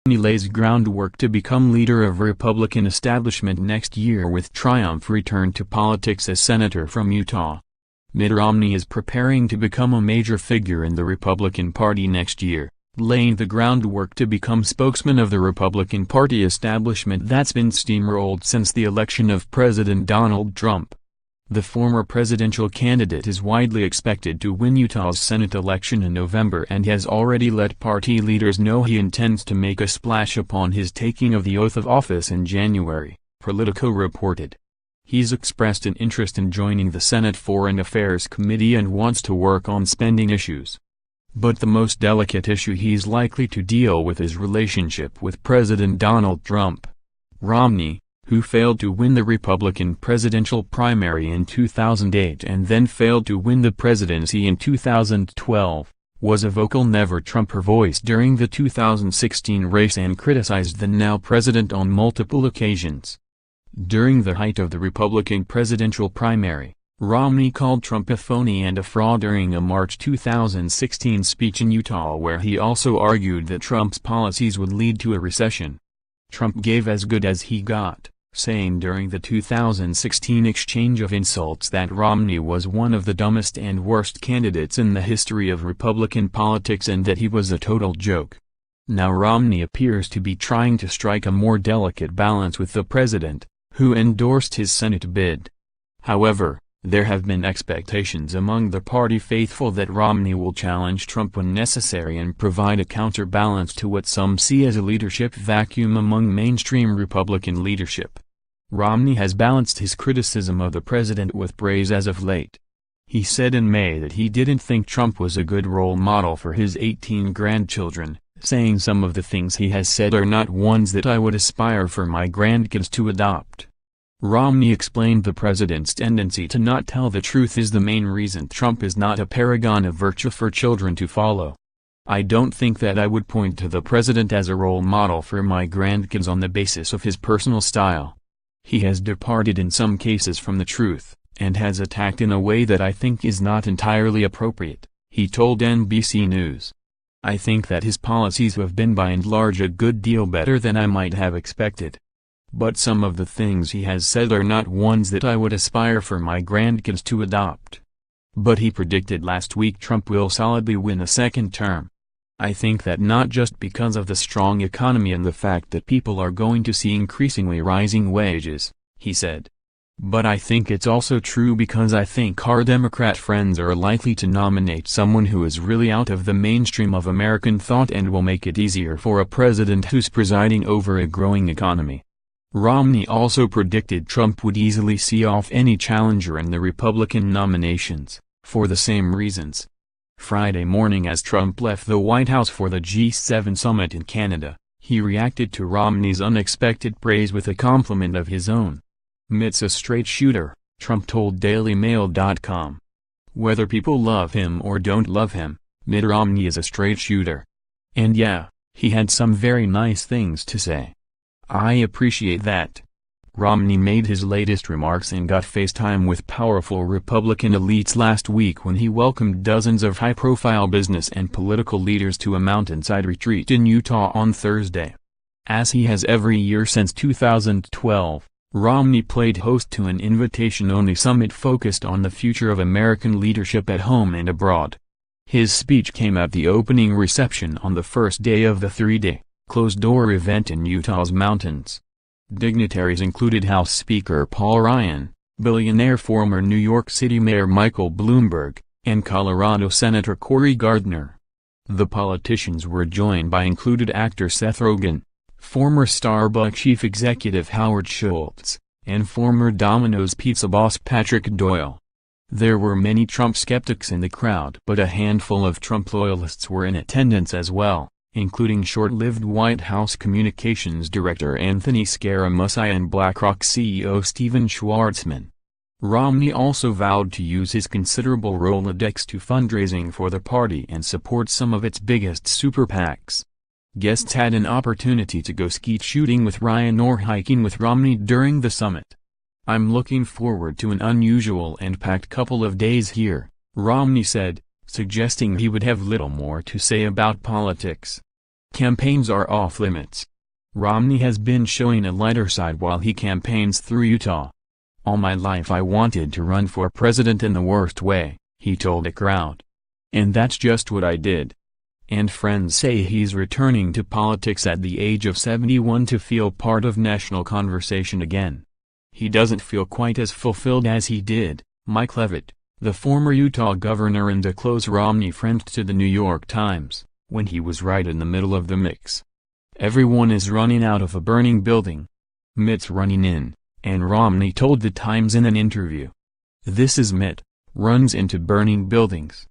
Romney lays groundwork to become leader of Republican establishment next year with triumph return to politics as senator from Utah. Mitt Romney is preparing to become a major figure in the Republican Party next year, laying the groundwork to become spokesman of the Republican Party establishment that's been steamrolled since the election of President Donald Trump. The former presidential candidate is widely expected to win Utah's Senate election in November and has already let party leaders know he intends to make a splash upon his taking of the oath of office in January, Politico reported. He's expressed an interest in joining the Senate Foreign Affairs Committee and wants to work on spending issues. But the most delicate issue he's likely to deal with is relationship with President Donald Trump. Romney, who failed to win the Republican presidential primary in 2008 and then failed to win the presidency in 2012, was a vocal never-Trumper voice during the 2016 race and criticized the now president on multiple occasions. During the height of the Republican presidential primary, Romney called Trump a phony and a fraud during a March 2016 speech in Utah where he also argued that Trump's policies would lead to a recession. Trump gave as good as he got, saying during the 2016 exchange of insults that Romney was one of the dumbest and worst candidates in the history of Republican politics and that he was a total joke. Now Romney appears to be trying to strike a more delicate balance with the president, who endorsed his Senate bid. However, there have been expectations among the party faithful that Romney will challenge Trump when necessary and provide a counterbalance to what some see as a leadership vacuum among mainstream Republican leadership. Romney has balanced his criticism of the president with praise as of late. He said in May that he didn't think Trump was a good role model for his 18 grandchildren, saying some of the things he has said are not ones that I would aspire for my grandkids to adopt. Romney explained the president's tendency to not tell the truth is the main reason Trump is not a paragon of virtue for children to follow. I don't think that I would point to the president as a role model for my grandkids on the basis of his personal style. He has departed in some cases from the truth, and has attacked in a way that I think is not entirely appropriate, he told NBC News. I think that his policies have been by and large a good deal better than I might have expected. But some of the things he has said are not ones that I would aspire for my grandkids to adopt. But he predicted last week Trump will solidly win a second term. I think that not just because of the strong economy and the fact that people are going to see increasingly rising wages, he said. But I think it's also true because I think our Democrat friends are likely to nominate someone who is really out of the mainstream of American thought and will make it easier for a president who's presiding over a growing economy. Romney also predicted Trump would easily see off any challenger in the Republican nominations, for the same reasons. Friday morning as Trump left the White House for the G7 summit in Canada, he reacted to Romney's unexpected praise with a compliment of his own. Mitt's a straight shooter, Trump told DailyMail.com. Whether people love him or don't love him, Mitt Romney is a straight shooter. And yeah, he had some very nice things to say. I appreciate that. Romney made his latest remarks and got FaceTime with powerful Republican elites last week when he welcomed dozens of high-profile business and political leaders to a mountainside retreat in Utah on Thursday. As he has every year since 2012, Romney played host to an invitation-only summit focused on the future of American leadership at home and abroad. His speech came at the opening reception on the first day of the three-day, closed-door event in Utah's mountains. Dignitaries included House Speaker Paul Ryan, billionaire former New York City Mayor Michael Bloomberg, and Colorado Senator Cory Gardner. The politicians were joined by included actor Seth Rogen, former Starbucks chief executive Howard Schultz, and former Domino's pizza boss Patrick Doyle. There were many Trump skeptics in the crowd, but a handful of Trump loyalists were in attendance as well, including short-lived White House Communications Director Anthony Scaramucci and BlackRock CEO Steven Schwarzman. Romney also vowed to use his considerable Rolodex to fundraising for the party and support some of its biggest super PACs. Guests had an opportunity to go skeet shooting with Ryan or hiking with Romney during the summit. I'm looking forward to an unusual and packed couple of days here, Romney said, suggesting he would have little more to say about politics. Campaigns are off limits. Romney has been showing a lighter side while he campaigns through Utah. "All my life I wanted to run for president in the worst way," he told a crowd. "And that's just what I did." And friends say he's returning to politics at the age of 71 to feel part of national conversation again. He doesn't feel quite as fulfilled as he did. Mike Leavitt, the former Utah governor and a close Romney friend, to the New York Times, when he was right in the middle of the mix. "Everyone is running out of a burning building. Mitt's running in," and Romney told the Times in an interview. "This is Mitt, runs into burning buildings.